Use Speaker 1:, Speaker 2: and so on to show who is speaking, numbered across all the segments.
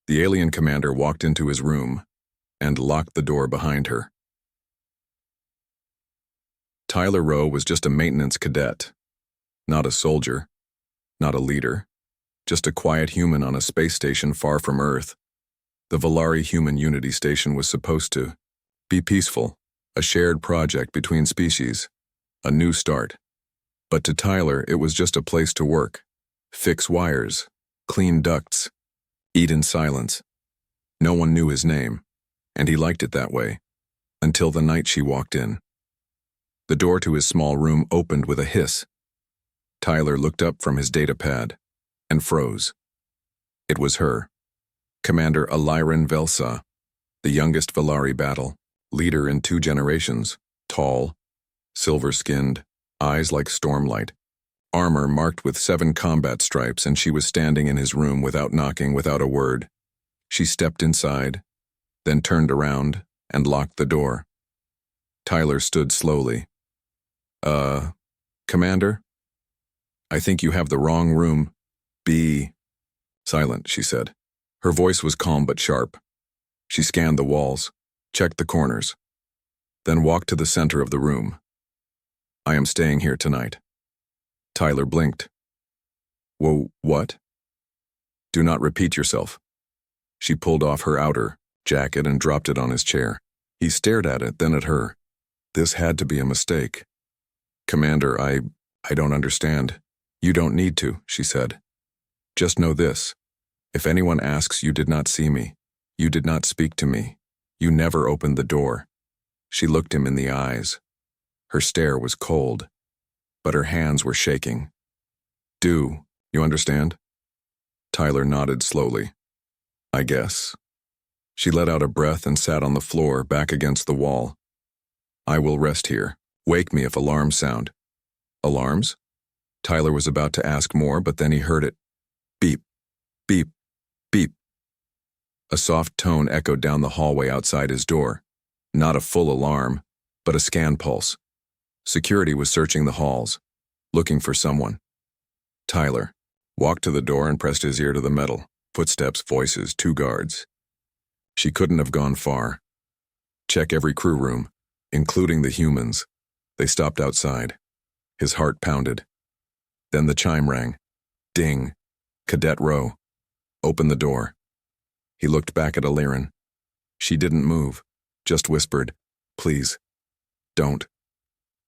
Speaker 1: The alien commander walked into his room and locked the door behind her. Tyler Rowe was just a maintenance cadet, not a soldier, not a leader, just a quiet human on a space station far from Earth. The Valari Human Unity Station was supposed to be peaceful, a shared project between species, a new start. But to Tyler, it was just a place to work, fix wires, clean ducts, eat in silence. No one knew his name, and he liked it that way, until the night she walked in. The door to his small room opened with a hiss. Tyler looked up from his data pad and froze. It was her, Commander Aliran Velsa, the youngest Valari battle, leader in 2 generations, tall, silver-skinned, eyes like stormlight, armor marked with 7 combat stripes, and she was standing in his room without knocking, without a word. She stepped inside, then turned around and locked the door. Tyler stood slowly. Commander? I think you have the wrong room. Be silent, she said. Her voice was calm but sharp. She scanned the walls, checked the corners, then walked to the center of the room. I am staying here tonight. Tyler blinked. Whoa, what? Do not repeat yourself. She pulled off her outer jacket and dropped it on his chair. He stared at it, then at her. This had to be a mistake. Commander, I don't understand. You don't need to, she said. Just know this. If anyone asks, you did not see me. You did not speak to me. You never opened the door. She looked him in the eyes. Her stare was cold, but her hands were shaking. Do you understand? Tyler nodded slowly. I guess. She let out a breath and sat on the floor, back against the wall. I will rest here. Wake me if alarms sound. Alarms? Tyler was about to ask more, but then he heard it. Beep, beep, beep. A soft tone echoed down the hallway outside his door. Not a full alarm, but a scan pulse. Security was searching the halls, looking for someone. Tyler walked to the door and pressed his ear to the metal. Footsteps, voices, 2 guards. She couldn't have gone far. Check every crew room, including the humans. They stopped outside. His heart pounded. Then the chime rang. Ding. Cadet Rowe. Open the door. He looked back at Aliran. She didn't move, just whispered, please, don't.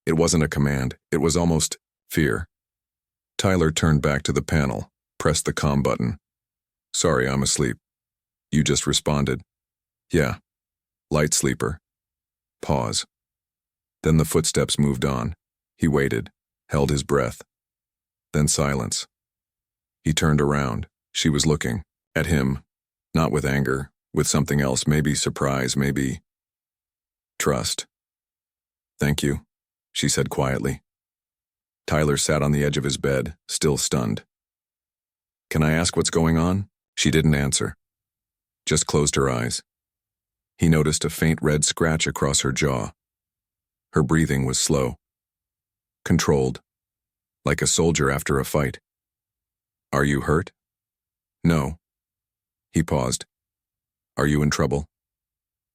Speaker 1: It wasn't a command, it was almost fear. Tyler turned back to the panel, pressed the comm button. Sorry, I'm asleep. You just responded. Yeah. Light sleeper. Pause. Then the footsteps moved on. He waited, held his breath. Then silence. He turned around. She was looking at him, not with anger, with something else, maybe surprise, maybe trust. Thank you, she said quietly. Tyler sat on the edge of his bed, still stunned. Can I ask what's going on? She didn't answer. Just closed her eyes. He noticed a faint red scratch across her jaw. Her breathing was slow, controlled, like a soldier after a fight. Are you hurt? No. He paused. Are you in trouble?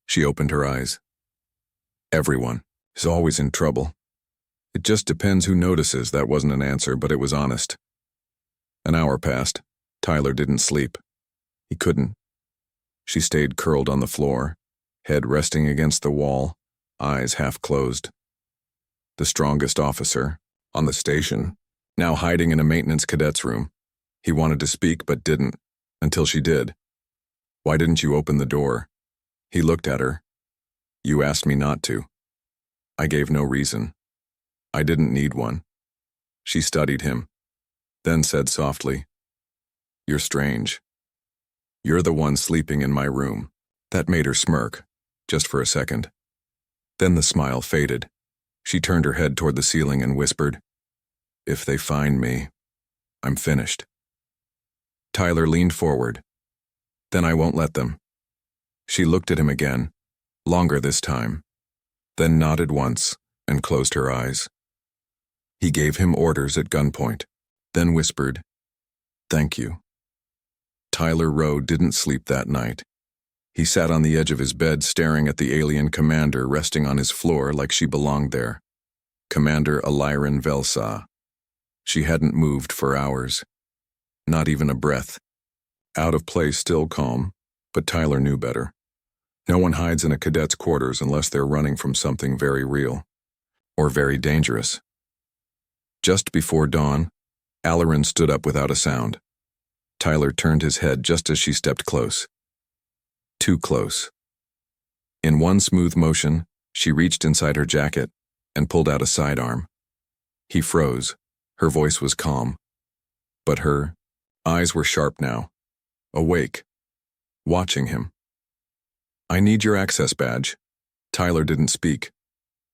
Speaker 1: She opened her eyes. Everyone is always in trouble. It just depends who notices. That wasn't an answer, but it was honest. An hour passed. Tyler didn't sleep. He couldn't. She stayed curled on the floor, head resting against the wall, eyes half closed. The strongest officer, on the station, now hiding in a maintenance cadet's room. He wanted to speak but didn't, until she did. Why didn't you open the door? He looked at her. You asked me not to. I gave no reason. I didn't need one. She studied him, then said softly, You're strange. You're the one sleeping in my room. That made her smirk, just for a second. Then the smile faded. She turned her head toward the ceiling and whispered, If they find me, I'm finished. Tyler leaned forward. Then I won't let them. She looked at him again, longer this time, then nodded once and closed her eyes. He gave him orders at gunpoint, then whispered, Thank you. Tyler Rowe didn't sleep that night. He sat on the edge of his bed staring at the alien commander resting on his floor like she belonged there. Commander Alyran Velsa. She hadn't moved for hours. Not even a breath. Out of place, still calm, but Tyler knew better. No one hides in a cadet's quarters unless they're running from something very real. Or very dangerous. Just before dawn, Alyran stood up without a sound. Tyler turned his head just as she stepped close. Too close. In one smooth motion, she reached inside her jacket and pulled out a sidearm. He froze. Her voice was calm. But her eyes were sharp now. Awake. Watching him. "I need your access badge." Tyler didn't speak.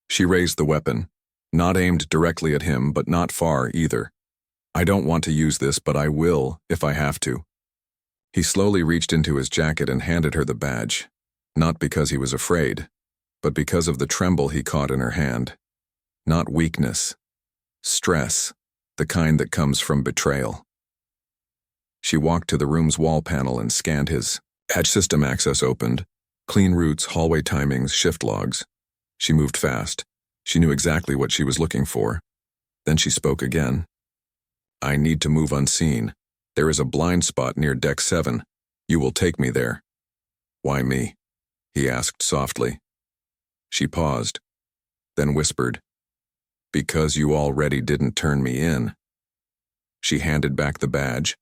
Speaker 1: She raised the weapon, not aimed directly at him, but not far either. "I don't want to use this, but I will if I have to." He slowly reached into his jacket and handed her the badge, not because he was afraid, but because of the tremble he caught in her hand. Not weakness. Stress, the kind that comes from betrayal. She walked to the room's wall panel and scanned his badge. System access opened. Clean routes, hallway timings, shift logs. She moved fast. She knew exactly what she was looking for. Then she spoke again. "I need to move unseen. There is a blind spot near Deck 7. You will take me there." "Why me?" he asked softly. She paused, then whispered, "Because you already didn't turn me in." She handed back the badge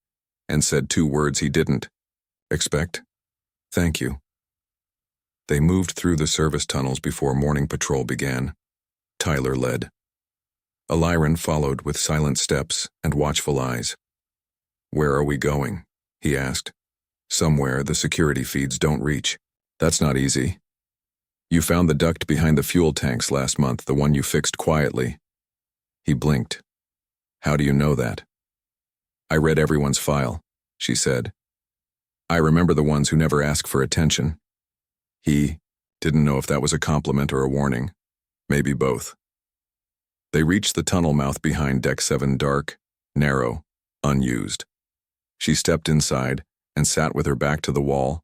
Speaker 1: and said 2 words he didn't expect. "Thank you." They moved through the service tunnels before morning patrol began. Tyler led. Alyran followed with silent steps and watchful eyes. "Where are we going?" he asked. "Somewhere the security feeds don't reach." "That's not easy. You found the duct behind the fuel tanks last month, the one you fixed quietly." He blinked. "How do you know that?" "I read everyone's file," she said. "I remember the ones who never ask for attention." He didn't know if that was a compliment or a warning. Maybe both. They reached the tunnel mouth behind Deck 7, dark, narrow, unused. She stepped inside and sat with her back to the wall.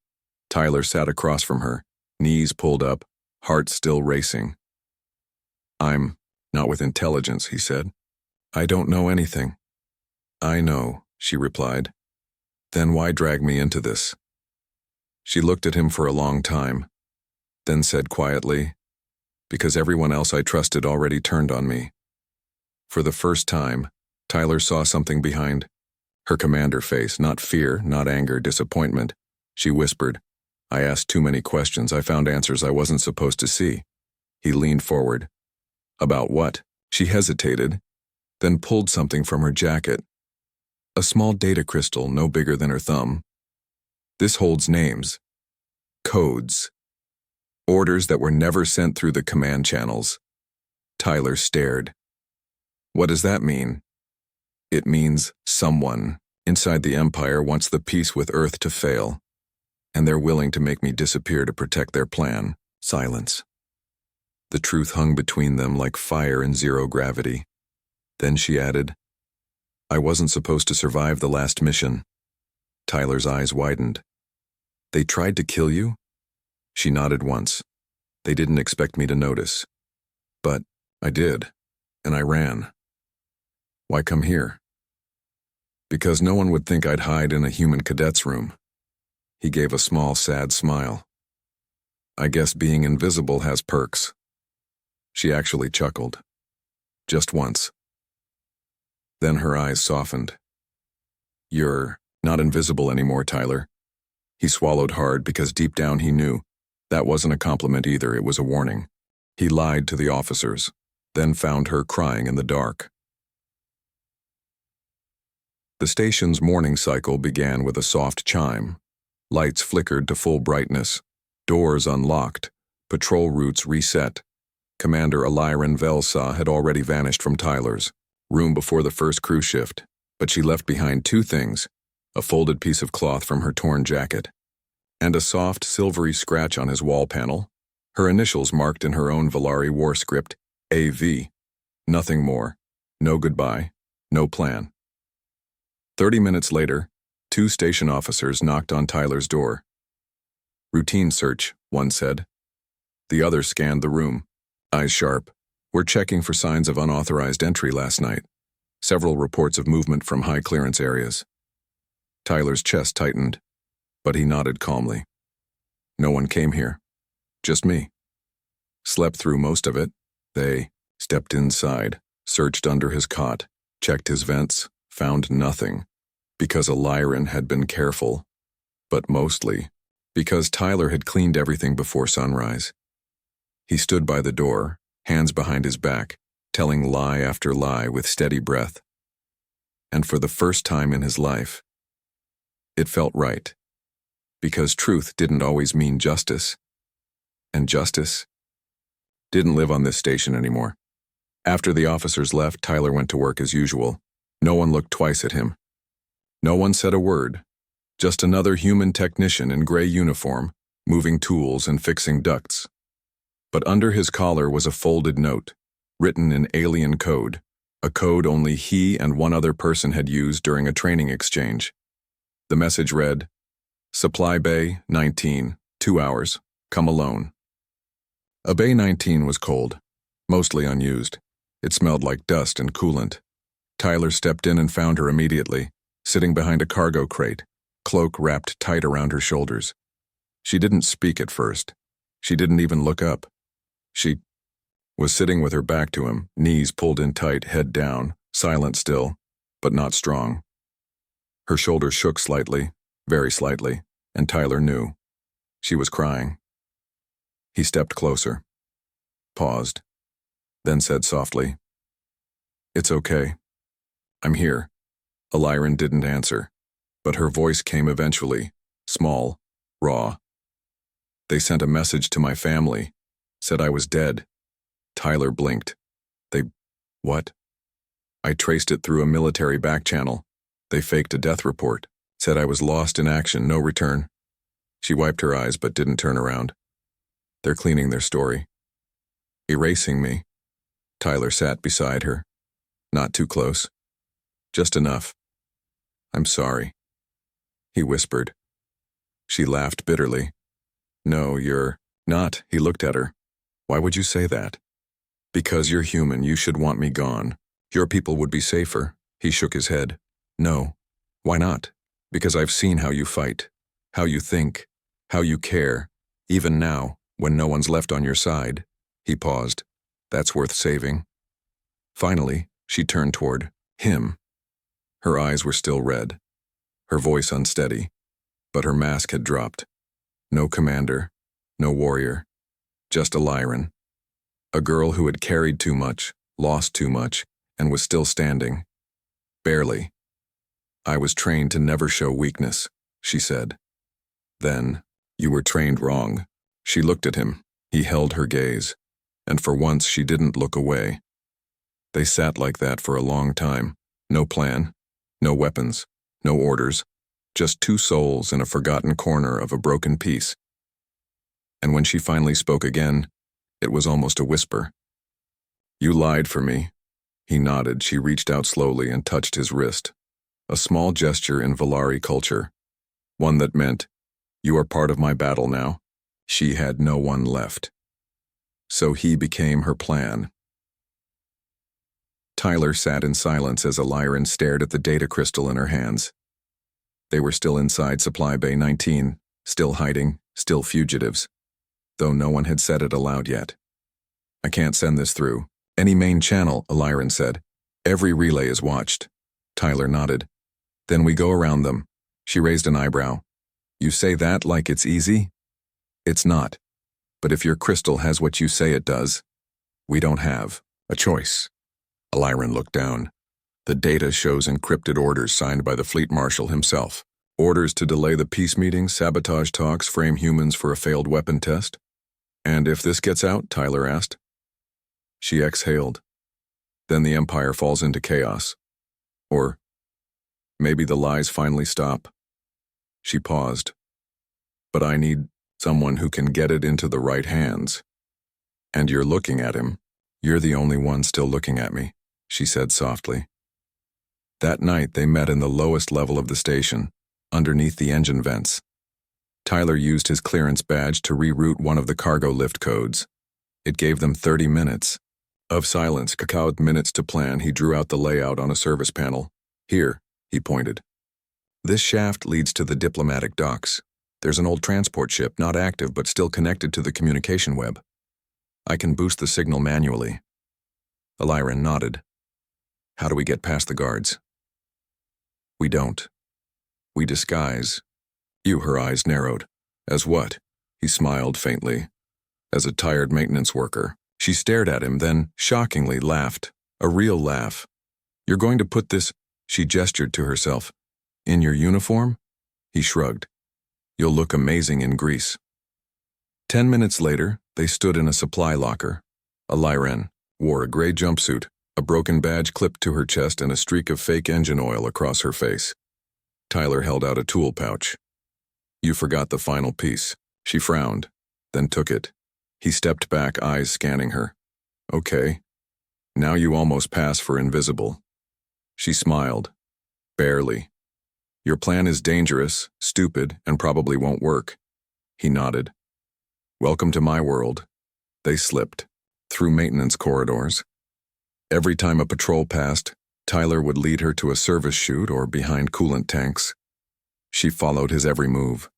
Speaker 1: Tyler sat across from her, knees pulled up, heart still racing. "I'm not with intelligence," he said. "I don't know anything." "I know," she replied. "Then why drag me into this?" She looked at him for a long time, then said quietly, "Because everyone else I trusted already turned on me." For the first time, Tyler saw something behind her commander face, not fear, not anger, disappointment. She whispered, "I asked too many questions. I found answers I wasn't supposed to see." He leaned forward. "About what?" She hesitated, then pulled something from her jacket. A small data crystal no bigger than her thumb. "This holds names. Codes. Orders that were never sent through the command channels." Tyler stared. "What does that mean?" "It means someone inside the Empire wants the peace with Earth to fail, and they're willing to make me disappear to protect their plan." Silence. The truth hung between them like fire in zero gravity. Then she added, "I wasn't supposed to survive the last mission." Tyler's eyes widened. "They tried to kill you?" She nodded once. "They didn't expect me to notice. But I did, and I ran." "Why come here?" "Because no one would think I'd hide in a human cadet's room." He gave a small, sad smile. "I guess being invisible has perks." She actually chuckled. Just once. Then her eyes softened. "You're not invisible anymore, Tyler." He swallowed hard because deep down he knew that wasn't a compliment either, it was a warning. He lied to the officers, then found her crying in the dark. The station's morning cycle began with a soft chime. Lights flickered to full brightness. Doors unlocked. Patrol routes reset. Commander Alyran Velsa had already vanished from Tyler's room before the first crew shift, but she left behind 2 things: a folded piece of cloth from her torn jacket, and a soft, silvery scratch on his wall panel, her initials marked in her own Valari war script, AV. Nothing more. No goodbye. No plan. 30 minutes later, Two station officers knocked on Tyler's door. "Routine search," one said. The other scanned the room, eyes sharp. "We're checking for signs of unauthorized entry last night. Several reports of movement from high-clearance areas." Tyler's chest tightened, but he nodded calmly. "No one came here. Just me. Slept through most of it." They stepped inside, searched under his cot, checked his vents, found nothing, because Lyran had been careful, but mostly because Tyler had cleaned everything before sunrise. He stood by the door, hands behind his back, telling lie after lie with steady breath. And for the first time in his life, it felt right, because truth didn't always mean justice, and justice didn't live on this station anymore. After the officers left, Tyler went to work as usual. No one looked twice at him. No one said a word. Just another human technician in gray uniform, moving tools and fixing ducts. But under his collar was a folded note, written in alien code, a code only he and one other person had used during a training exchange. The message read, "Supply Bay 19, 2 hours, come alone." A Bay 19 was cold, mostly unused. It smelled like dust and coolant. Tyler stepped in and found her immediately, sitting behind a cargo crate, cloak wrapped tight around her shoulders. She didn't speak at first. She didn't even look up. She was sitting with her back to him, knees pulled in tight, head down, silent still, but not strong. Her shoulders shook slightly, very slightly, and Tyler knew. She was crying. He stepped closer, paused, then said softly, "It's okay. I'm here." Lyran didn't answer, but her voice came eventually, small, raw. "They sent a message to my family, said I was dead." Tyler blinked. What?" "I traced it through a military back channel. They faked a death report, said I was lost in action, no return." She wiped her eyes but didn't turn around. "They're cleaning their story. Erasing me." Tyler sat beside her. Not too close. Just enough. "I'm sorry," he whispered. She laughed bitterly. "No, you're not." He looked at her. "Why would you say that?" "Because you're human, you should want me gone. Your people would be safer." He shook his head. "No." "Why not?" "Because I've seen how you fight, how you think, how you care, even now, when no one's left on your side." He paused. "That's worth saving." Finally, she turned toward him. Her eyes were still red, her voice unsteady, but her mask had dropped. No commander, no warrior, just a Lyran. A girl who had carried too much, lost too much, and was still standing. Barely. "I was trained to never show weakness," she said. Then, "You were trained wrong." She looked at him. He held her gaze, and for once she didn't look away. They sat like that for a long time. No plan, no weapons, no orders, just two souls in a forgotten corner of a broken piece. And when she finally spoke again, it was almost a whisper. "You lied for me." He nodded. She reached out slowly and touched his wrist. A small gesture in Valari culture. One that meant, "You are part of my battle now." She had no one left. So he became her plan. Tyler sat in silence as Lyran stared at the data crystal in her hands. They were still inside Supply Bay 19, still hiding, still fugitives, though no one had said it aloud yet. "I can't send this through any main channel," Lyran said. "Every relay is watched." Tyler nodded. "Then we go around them." She raised an eyebrow. "You say that like it's easy?" "It's not. But if your crystal has what you say it does, we don't have a choice." Lyran looked down. The data shows encrypted orders signed by the fleet marshal himself. Orders to delay the peace meeting, sabotage talks, frame humans for a failed weapon test. "And if this gets out?" Tyler asked. She exhaled. "Then the Empire falls into chaos. Or maybe the lies finally stop." She paused. "But I need someone who can get it into the right hands. And you're looking at him." "You're the only one still looking at me," she said softly. That night they met in the lowest level of the station, underneath the engine vents. Tyler used his clearance badge to reroute one of the cargo lift codes. It gave them 30 minutes. Of silence, cacao minutes to plan, he drew out the layout on a service panel. Here, he pointed. This shaft leads to the diplomatic docks. There's an old transport ship, not active but still connected to the communication web. I can boost the signal manually. Alyran nodded. How do we get past the guards? We don't. We disguise. Her eyes narrowed. As what? He smiled faintly. As a tired maintenance worker. She stared at him, then, shockingly, laughed. A real laugh. You're going to put this, she gestured to herself, in your uniform? He shrugged. You'll look amazing in Greece. 10 minutes later, they stood in a supply locker. Alyran wore a gray jumpsuit, a broken badge clipped to her chest and a streak of fake engine oil across her face. Tyler held out a tool pouch. You forgot the final piece. She frowned, then took it. He stepped back, eyes scanning her. Okay. Now you almost pass for invisible. She smiled. Barely. Your plan is dangerous, stupid, and probably won't work. He nodded. Welcome to my world. They slipped. Through maintenance corridors. Every time a patrol passed, Tyler would lead her to a service chute or behind coolant tanks. She followed his every move.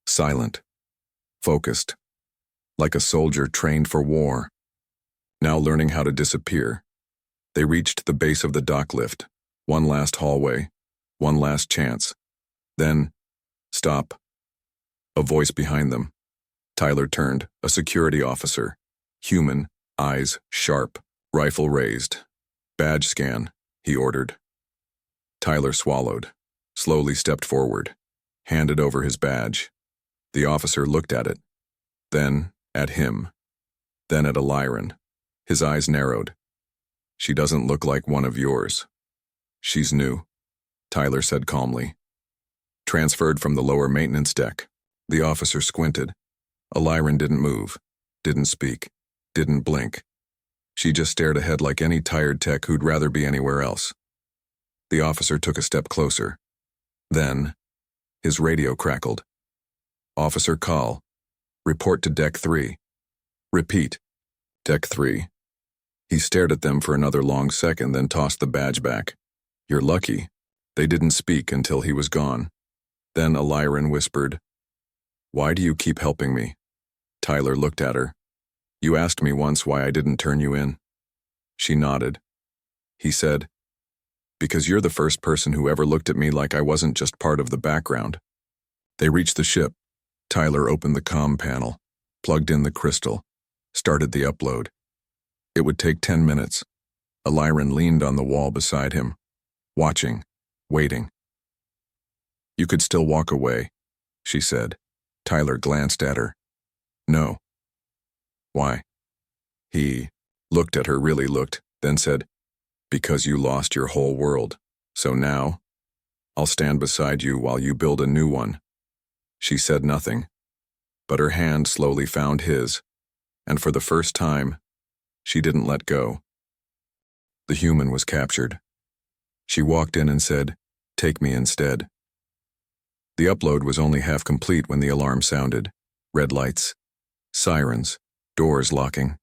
Speaker 1: Silent. Focused. Like a soldier trained for war. Now learning how to disappear. They reached the base of the dock lift. One last hallway. One last chance. Then, stop. A voice behind them. Tyler turned, a security officer. Human, eyes sharp, rifle raised. Badge scan, he ordered. Tyler swallowed, slowly stepped forward, handed over his badge. The officer looked at it, then at him, then at Alyran. His eyes narrowed. She doesn't look like one of yours. She's new, Tyler said calmly. Transferred from the lower maintenance deck. The officer squinted. Alyran didn't move, didn't speak, didn't blink. She just stared ahead like any tired tech who'd rather be anywhere else. The officer took a step closer. Then, his radio crackled. Officer call. Report to Deck 3. Repeat. Deck 3. He stared at them for another long second, then tossed the badge back. You're lucky. They didn't speak until he was gone. Then Alyran whispered, Why do you keep helping me? Tyler looked at her. You asked me once why I didn't turn you in. She nodded. He said, Because you're the first person who ever looked at me like I wasn't just part of the background. They reached the ship. Tyler opened the comm panel, plugged in the crystal, started the upload. It would take 10 minutes. Alyran leaned on the wall beside him, watching, waiting. You could still walk away, she said. Tyler glanced at her. No. Why? He looked at her, really looked, then said, Because you lost your whole world. So now, I'll stand beside you while you build a new one. She said nothing, but her hand slowly found his, and for the first time, she didn't let go. The human was captured. She walked in and said, Take me instead. The upload was only half complete when the alarm sounded. Red lights, sirens, doors locking.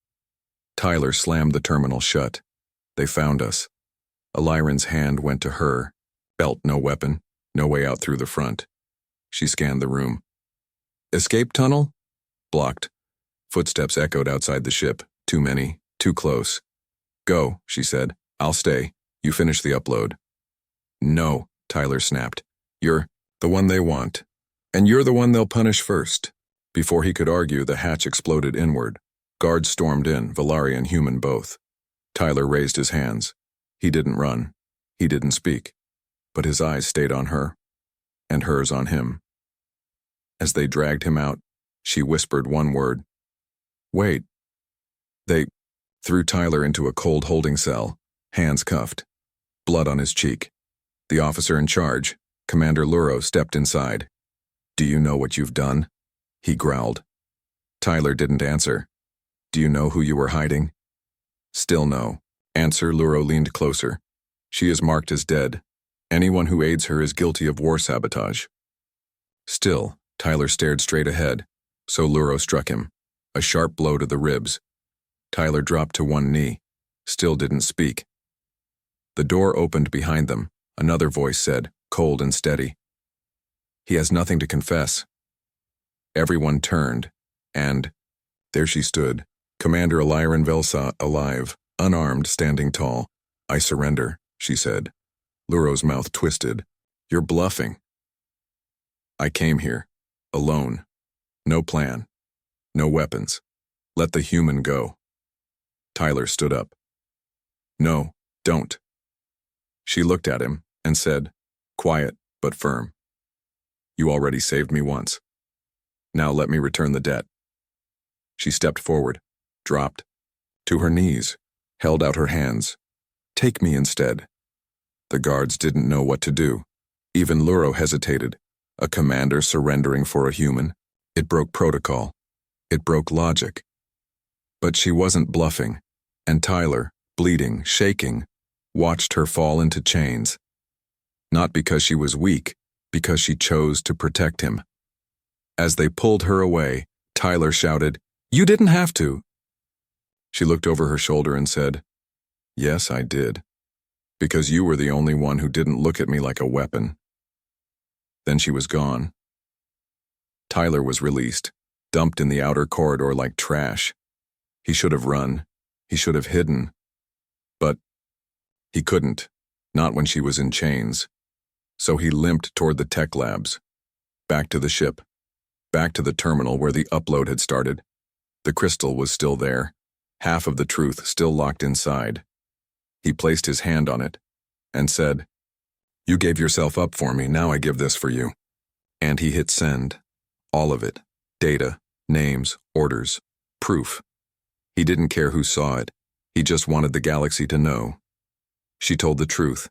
Speaker 1: Tyler slammed the terminal shut. They found us. Alyran's hand went to her. Belt, no weapon, no way out through the front. She scanned the room. Escape tunnel? Blocked. Footsteps echoed outside the ship. Too many, too close. Go, she said. I'll stay. You finish the upload. No, Tyler snapped. You're the one they want. And you're the one they'll punish first. Before he could argue, the hatch exploded inward. Guards stormed in, Valarian human both. Tyler raised his hands. He didn't run. He didn't speak. But his eyes stayed on her. And hers on him. As they dragged him out, she whispered one word. Wait. They threw Tyler into a cold holding cell, hands cuffed, blood on his cheek. The officer in charge, Commander Luro, stepped inside. Do you know what you've done? He growled. Tyler didn't answer. Do you know who you were hiding? Still no. Answer. Luro leaned closer. She is marked as dead. Anyone who aids her is guilty of war sabotage. Still, Tyler stared straight ahead, so Luro struck him, a sharp blow to the ribs. Tyler dropped to one knee, still didn't speak. The door opened behind them. Another voice said, cold and steady, "He has nothing to confess." Everyone turned, and there she stood, Commander Alyron Velsa, alive, unarmed, standing tall. "I surrender," she said. Luro's mouth twisted. "You're bluffing." "I came here, alone. No plan. No weapons. Let the human go." Tyler stood up. "No, don't." She looked at him and said, quiet but firm, "You already saved me once. Now let me return the debt." She stepped forward, dropped to her knees, held out her hands. "Take me instead." The guards didn't know what to do. Even Luro hesitated. A commander surrendering for a human. It broke protocol. It broke logic. But she wasn't bluffing, and Tyler, bleeding, shaking, watched her fall into chains. Not because she was weak, because she chose to protect him. As they pulled her away, Tyler shouted, "You didn't have to." She looked over her shoulder and said, "Yes, I did. Because you were the only one who didn't look at me like a weapon." Then she was gone. Tyler was released, dumped in the outer corridor like trash. He should have run. He should have hidden. But he couldn't, not when she was in chains. So he limped toward the tech labs, back to the ship, back to the terminal where the upload had started. The crystal was still there, half of the truth still locked inside. He placed his hand on it and said, "You gave yourself up for me, now I give this for you." And he hit send. All of it. Data, names, orders, proof. He didn't care who saw it. He just wanted the galaxy to know. She told the truth,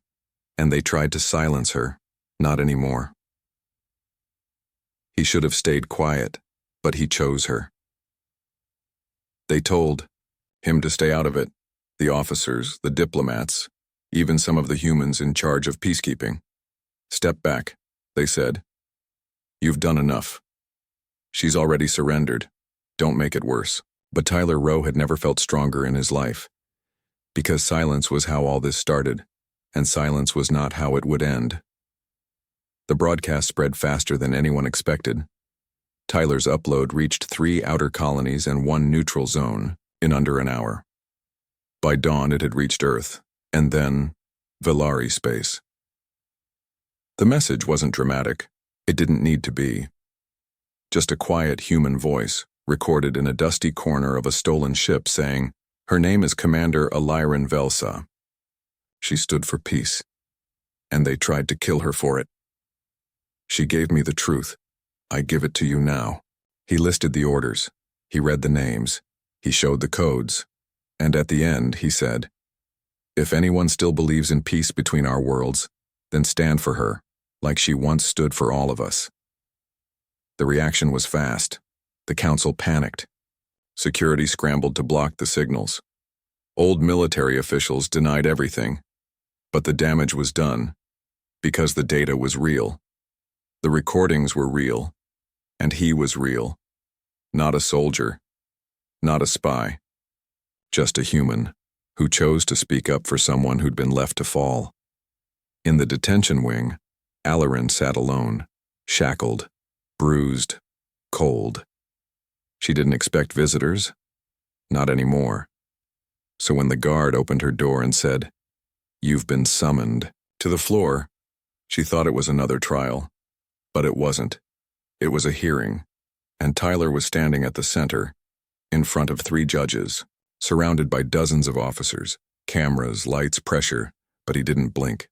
Speaker 1: and they tried to silence her. Not anymore. He should have stayed quiet, but he chose her. They told him to stay out of it, the officers, the diplomats, even some of the humans in charge of peacekeeping. "Step back," they said. "You've done enough. She's already surrendered. Don't make it worse." But Tyler Rowe had never felt stronger in his life. Because silence was how all this started, and silence was not how it would end. The broadcast spread faster than anyone expected. Tyler's upload reached 3 outer colonies and 1 neutral zone in under an hour. By dawn it had reached Earth, and then Velari space. The message wasn't dramatic. It didn't need to be. Just a quiet human voice, recorded in a dusty corner of a stolen ship, saying, "Her name is Commander Alyron Velsa. She stood for peace, and they tried to kill her for it. She gave me the truth. I give it to you now." He listed the orders. He read the names. He showed the codes. And at the end, he said, "If anyone still believes in peace between our worlds, then stand for her, like she once stood for all of us." The reaction was fast. The council panicked. Security scrambled to block the signals. Old military officials denied everything. But the damage was done, because the data was real. The recordings were real, and he was real. Not a soldier, not a spy, just a human who chose to speak up for someone who'd been left to fall. In the detention wing, Alyron sat alone, shackled, bruised, cold. She didn't expect visitors, not anymore. So when the guard opened her door and said, "You've been summoned," to the floor, she thought it was another trial. But it wasn't. It was a hearing, and Tyler was standing at the center, in front of 3 judges, surrounded by dozens of officers, cameras, lights, pressure, but he didn't blink.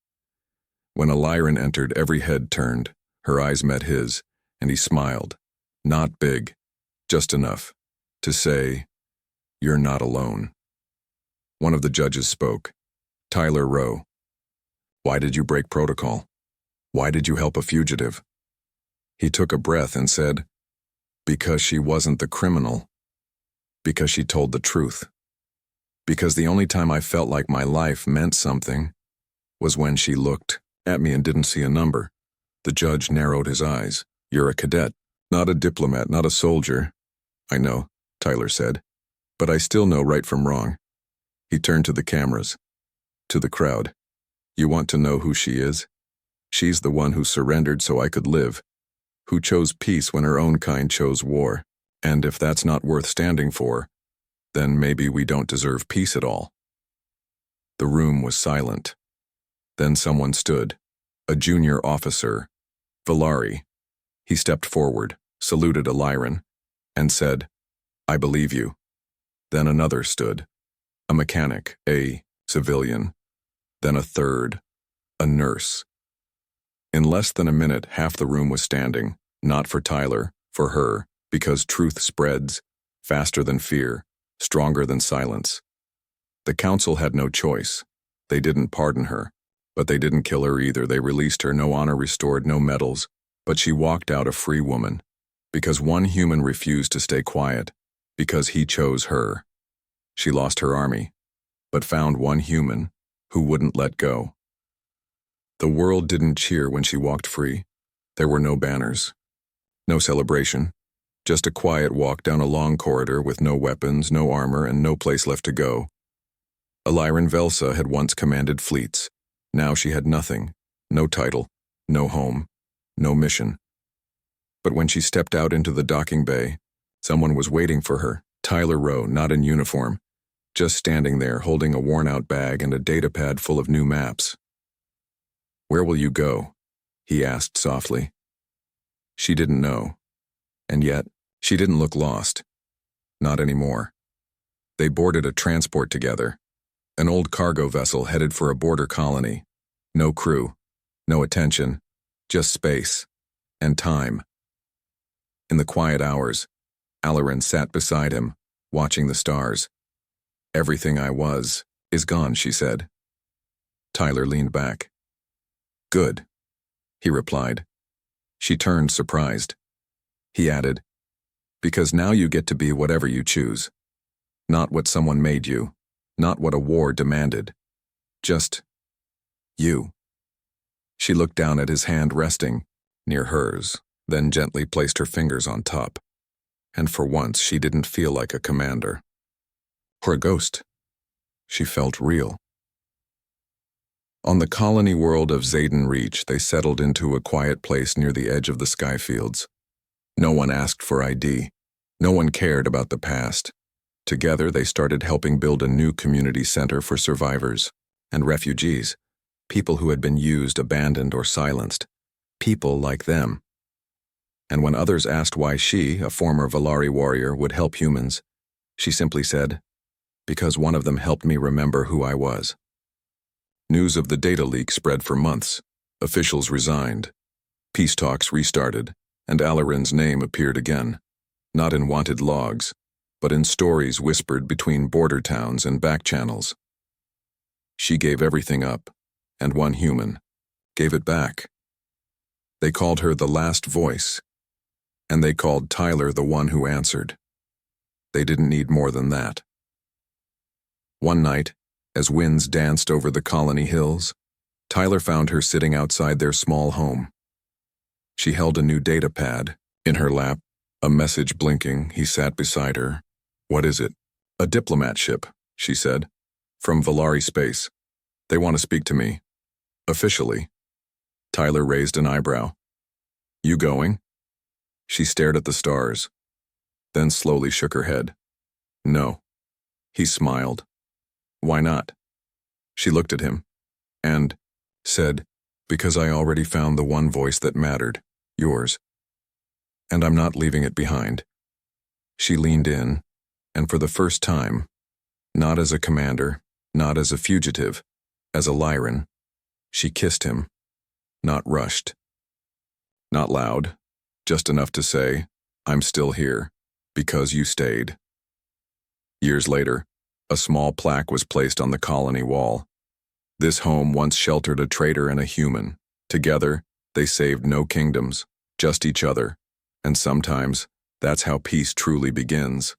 Speaker 1: When Alyron entered, every head turned, her eyes met his, and he smiled. Not big, just enough to say, "You're not alone." One of the judges spoke. "Tyler Rowe, why did you break protocol? Why did you help a fugitive?" He took a breath and said, "Because she wasn't the criminal. Because she told the truth. Because the only time I felt like my life meant something was when she looked at me and didn't see a number." The judge narrowed his eyes. You're a cadet, not a diplomat, not a soldier. I know, Tyler said, but I still know right from wrong. He turned to the cameras, to the crowd. You want to know who she is? She's the one who surrendered so I could live, who chose peace when her own kind chose war. And if that's not worth standing for, then maybe we don't deserve peace at all. The room was silent. Then someone stood, a junior officer, Valari. He stepped forward, saluted a Lyran, and said, I believe you. Then another stood, a mechanic, a civilian. Then a third, a nurse. In less than a minute, half the room was standing, not for Tyler, for her, because truth spreads, faster than fear, stronger than silence. The council had no choice. They didn't pardon her, but they didn't kill her either. They released her, no honor restored, no medals, but she walked out a free woman, because one human refused to stay quiet, because he chose her. She lost her army, but found one human who wouldn't let go. The world didn't cheer when she walked free. There were no banners, no celebration, just a quiet walk down a long corridor with no weapons, no armor, and no place left to go. Lyran Velsa had once commanded fleets. Now she had nothing, no title, no home, no mission. But when she stepped out into the docking bay, someone was waiting for her. Tyler Rowe, not in uniform, just standing there holding a worn-out bag and a datapad full of new maps. Where will you go? He asked softly. She didn't know. And yet, she didn't look lost. Not anymore. They boarded a transport together, an old cargo vessel headed for a border colony. No crew, no attention, just space and time. In the quiet hours, Alarin sat beside him, watching the stars. Everything I was is gone, she said. Tyler leaned back. Good, he replied. She turned, surprised. He added, because now you get to be whatever you choose. Not what someone made you, not what a war demanded. Just you. She looked down at his hand resting near hers, then gently placed her fingers on top. And for once, she didn't feel like a commander. Or a ghost. She felt real. On the colony world of Zayden Reach, they settled into a quiet place near the edge of the Skyfields. No one asked for ID. No one cared about the past. Together, they started helping build a new community center for survivors and refugees, people who had been used, abandoned, or silenced, people like them. And when others asked why she, a former Valari warrior, would help humans, she simply said, because one of them helped me remember who I was. News of the data leak spread for months. Officials resigned. Peace talks restarted, and Alarin's name appeared again, not in wanted logs, but in stories whispered between border towns and back channels. She gave everything up, and one human gave it back. They called her the last voice, and they called Tyler the one who answered. They didn't need more than that. One night, as winds danced over the colony hills, Tyler found her sitting outside their small home. She held a new data pad in her lap, a message blinking. He sat beside her. What is it? A diplomat ship, she said. From Valari Space. They want to speak to me. Officially. Tyler raised an eyebrow. You going? She stared at the stars, then slowly shook her head. No. He smiled. Why not? She looked at him and said, because I already found the one voice that mattered, yours. And I'm not leaving it behind. She leaned in, and for the first time, not as a commander, not as a fugitive, as a Lyran, she kissed him, not rushed. Not loud, just enough to say, I'm still here, because you stayed. Years later, a small plaque was placed on the colony wall. This home once sheltered a traitor and a human. Together, they saved no kingdoms, just each other. And sometimes, that's how peace truly begins.